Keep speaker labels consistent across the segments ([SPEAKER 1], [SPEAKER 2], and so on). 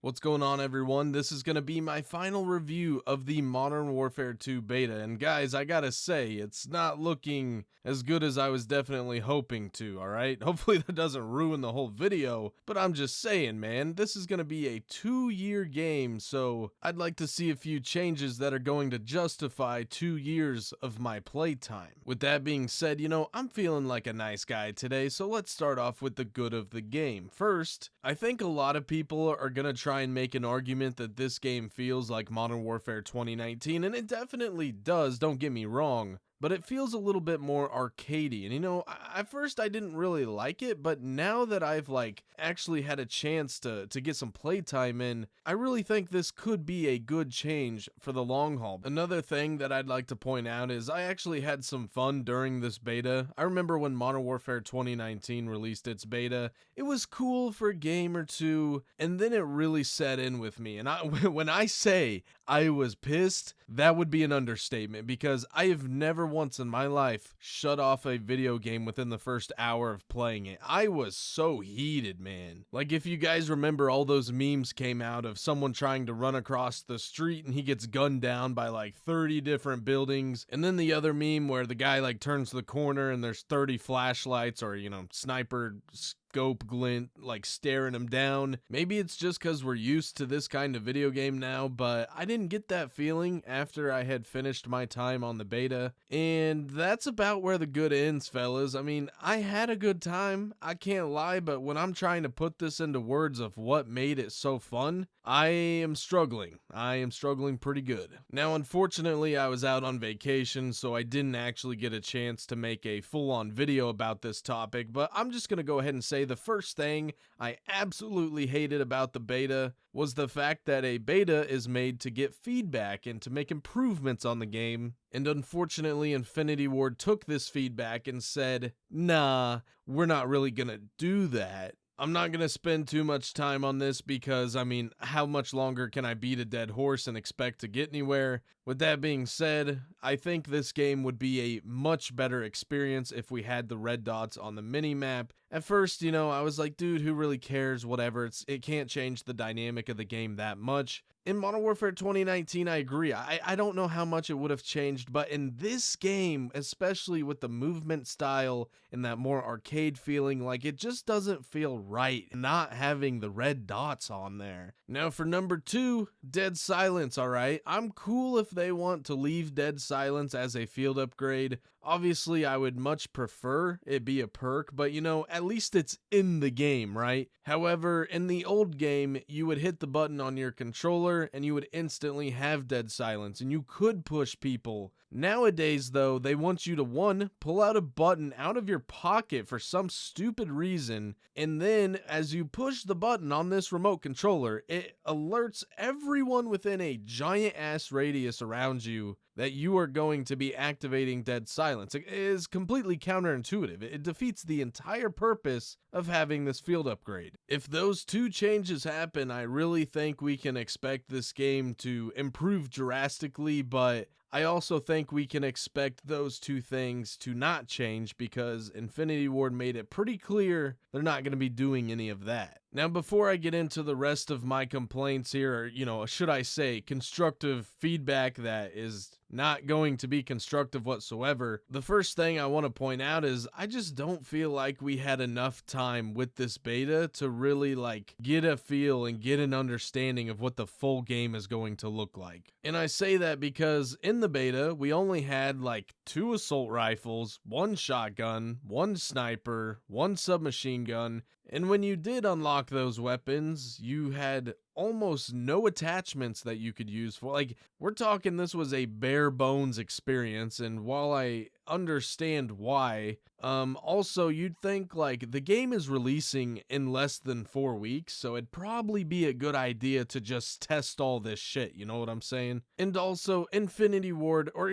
[SPEAKER 1] What's going on, everyone? This is going to be my final review of the Modern Warfare 2 beta, and guys, I gotta say, it's not looking as good as I was definitely hoping to, alright? Hopefully that doesn't ruin the whole video, but I'm just saying, man, this is going to be a 2-year game, so I'd like to see a few changes that are going to justify 2 years of my playtime. With that being said, I'm feeling like a nice guy today, so let's start off with the good of the game. First, I think a lot of people are going to try and make an argument that this game feels like Modern Warfare 2019, and it definitely does, don't get me wrong, but it feels a little bit more arcadey. And at first I didn't really like it, but now that I've actually had a chance to get some playtime in, I really think this could be a good change for the long haul. Another thing that I'd like to point out is I actually had some fun during this beta. I remember when Modern Warfare 2019 released its beta, it was cool for a game or two, and then it really set in with me. And when I say I was pissed, that would be an understatement, because I have never once in my life shut off a video game within the first hour of playing it. I was so heated, man. Like, if you guys remember, all those memes came out of someone trying to run across the street and he gets gunned down by like 30 different buildings, and then the other meme where the guy turns the corner and there's 30 flashlights or sniper scope glint staring him down. Maybe it's just because we're used to this kind of video game now, but I didn't get that feeling after I had finished my time on the beta, and that's about where the good ends, fellas. I mean, I had a good time, I can't lie, but when I'm trying to put this into words of what made it so fun, I am struggling. I am struggling pretty good. Now, unfortunately, I was out on vacation, so I didn't actually get a chance to make a full-on video about this topic, but I'm just gonna go ahead and say the first thing I absolutely hated about the beta was the fact that a beta is made to get feedback and to make improvements on the game, and unfortunately Infinity Ward took this feedback and said, nah, we're not really gonna do that. I'm not going to spend too much time on this because, I mean, how much longer can I beat a dead horse and expect to get anywhere? With that being said, I think this game would be a much better experience if we had the red dots on the mini-map. At first, I was like, dude, who really cares? Whatever, it can't change the dynamic of the game that much. In Modern Warfare 2019, I agree. I don't know how much it would have changed, but in this game, especially with the movement style and that more arcade feeling, it just doesn't feel right not having the red dots on there. Now for number 2, Dead Silence, alright? I'm cool if they want to leave Dead Silence as a field upgrade. Obviously, I would much prefer it be a perk, but at least it's in the game, right? However, in the old game, you would hit the button on your controller and you would instantly have Dead Silence, and you could push people. Nowadays, though, they want you to 1, pull out a button out of your pocket for some stupid reason, and then as you push the button on this remote controller, it alerts everyone within a giant ass radius around you that you are going to be activating Dead Silence. It is completely counterintuitive. It defeats the entire purpose of having this field upgrade. If those 2 changes happen, I really think we can expect this game to improve drastically, but I also think we can expect those 2 things to not change because Infinity Ward made it pretty clear they're not going to be doing any of that. Now, before I get into the rest of my complaints here, or should I say constructive feedback that is not going to be constructive whatsoever, the first thing I want to point out is I just don't feel like we had enough time with this beta to really get a feel and get an understanding of what the full game is going to look like. And I say that because in the beta, we only had 2 assault rifles, 1 shotgun, 1 sniper, 1 submachine gun, and when you did unlock those weapons, you had almost no attachments that you could use for, we're talking this was a bare bones experience, and while I understand why, also you'd think the game is releasing in less than 4 weeks, so it'd probably be a good idea to just test all this shit, you know what I'm saying? And also Infinity Ward, or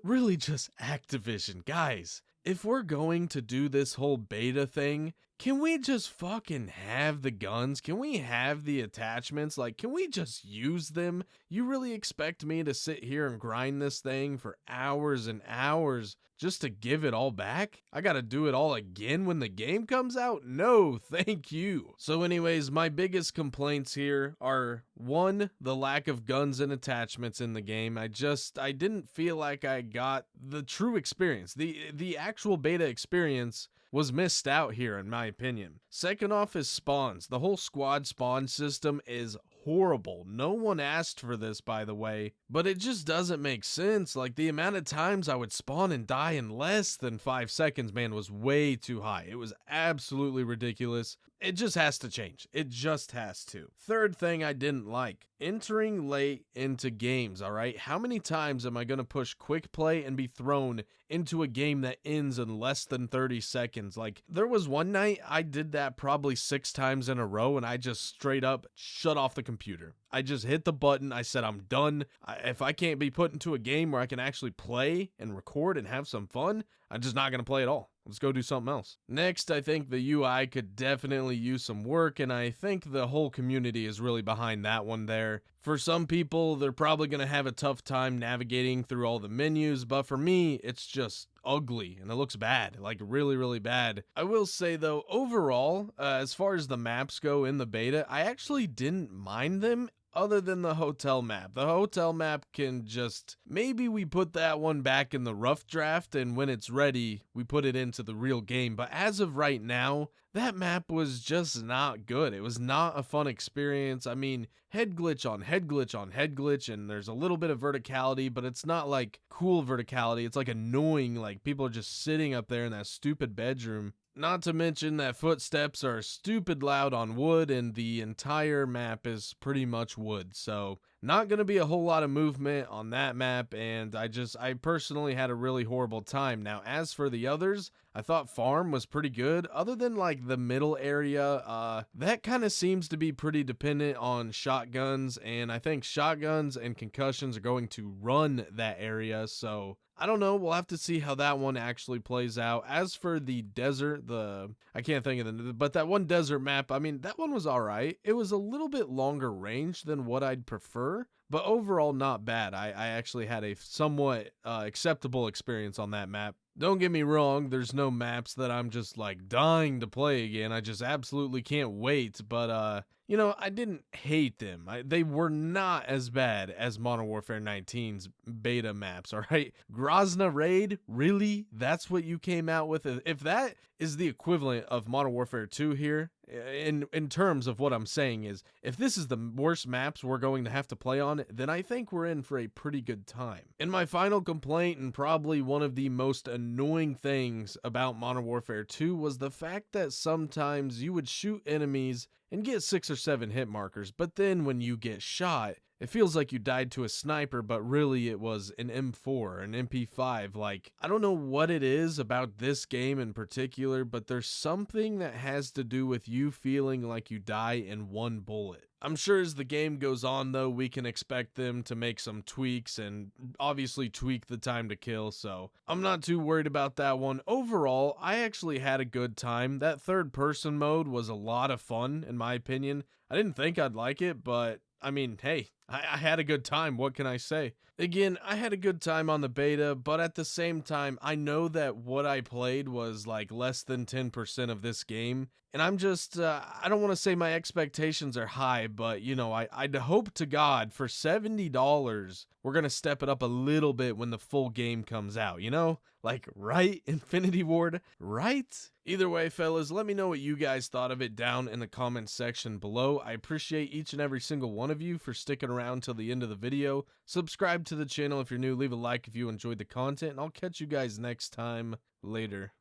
[SPEAKER 1] really just Activision, guys. If we're going to do this whole beta thing, can we just fucking have the guns? Can we have the attachments? Like, can we just use them? You really expect me to sit here and grind this thing for hours and hours just to give it all back? I gotta do it all again when the game comes out? No, thank you. So anyways, my biggest complaints here are, one, the lack of guns and attachments in the game. I didn't feel like I got the true experience. The actual beta experience was missed out here, in my opinion. Second off is spawns. The whole squad spawn system is horrible. No one asked for this, by the way, but it just doesn't make sense. Like, the amount of times I would spawn and die in less than 5 seconds, man, was way too high. It was absolutely ridiculous. It just has to change. It just has to. Third thing I didn't like, entering late into games, all right? How many times am I going to push quick play and be thrown into a game that ends in less than 30 seconds? Like, there was one night I did that probably 6 times in a row, and I just straight up shut off the computer. I just hit the button. I said, I'm done. If I can't be put into a game where I can actually play and record and have some fun, I'm just not going to play at all. Let's go do something else. Next, I think the UI could definitely use some work, and I think the whole community is really behind that one there. For some people, they're probably going to have a tough time navigating through all the menus, but for me, it's just ugly and it looks bad, like really, really bad. I will say though, overall, as far as the maps go in the beta, I actually didn't mind them. Other than the hotel map. The hotel map can just, maybe we put that one back in the rough draft, and when it's ready, we put it into the real game. But as of right now, that map was just not good. It was not a fun experience. I mean, head glitch on head glitch on head glitch, and there's a little bit of verticality, but it's not like cool verticality. It's like annoying, like people are just sitting up there in that stupid bedroom. Not to mention that footsteps are stupid loud on wood, and the entire map is pretty much wood. So not going to be a whole lot of movement on that map, and I personally had a really horrible time. Now, as for the others, I thought farm was pretty good. Other than like the middle area, that kind of seems to be pretty dependent on shotguns, and I think shotguns and concussions are going to run that area. So I don't know. We'll have to see how that one actually plays out. As for the desert, I can't think of but that one desert map, I mean, that one was all right. It was a little bit longer range than what I'd prefer, but overall not bad. I actually had a somewhat acceptable experience on that map. Don't get me wrong, there's no maps that I'm just like dying to play again. I just absolutely can't wait, but you know, I didn't hate them. They were not as bad as Modern Warfare 19's beta maps, all right? Grozna Raid, really? That's what you came out with? If that is the equivalent of Modern Warfare 2 here, in terms of what I'm saying is, if this is the worst maps we're going to have to play on, then I think we're in for a pretty good time. And my final complaint, and probably one of the most annoying things about Modern Warfare 2, was the fact that sometimes you would shoot enemies and get 6 or 7 hit markers, but then when you get shot, it feels like you died to a sniper, but really it was an M4, an MP5. Like, I don't know what it is about this game in particular, but there's something that has to do with you feeling like you die in one bullet. I'm sure as the game goes on, though, we can expect them to make some tweaks and obviously tweak the time to kill, so I'm not too worried about that one. Overall, I actually had a good time. That third-person mode was a lot of fun, in my opinion. I didn't think I'd like it, but I mean, hey, I had a good time. What can I say? Again, I had a good time on the beta, but at the same time, I know that what I played was like less than 10% of this game. And I'm just, I don't want to say my expectations are high, but you know, I'd hope to God for $70, we're going to step it up a little bit when the full game comes out, you know? Like, right, Infinity Ward, right? Either way, fellas, let me know what you guys thought of it down in the comments section below. I appreciate each and every single one of you for sticking around till the end of the video. Subscribe to the channel if you're new, leave a like if you enjoyed the content, and I'll catch you guys next time. Later.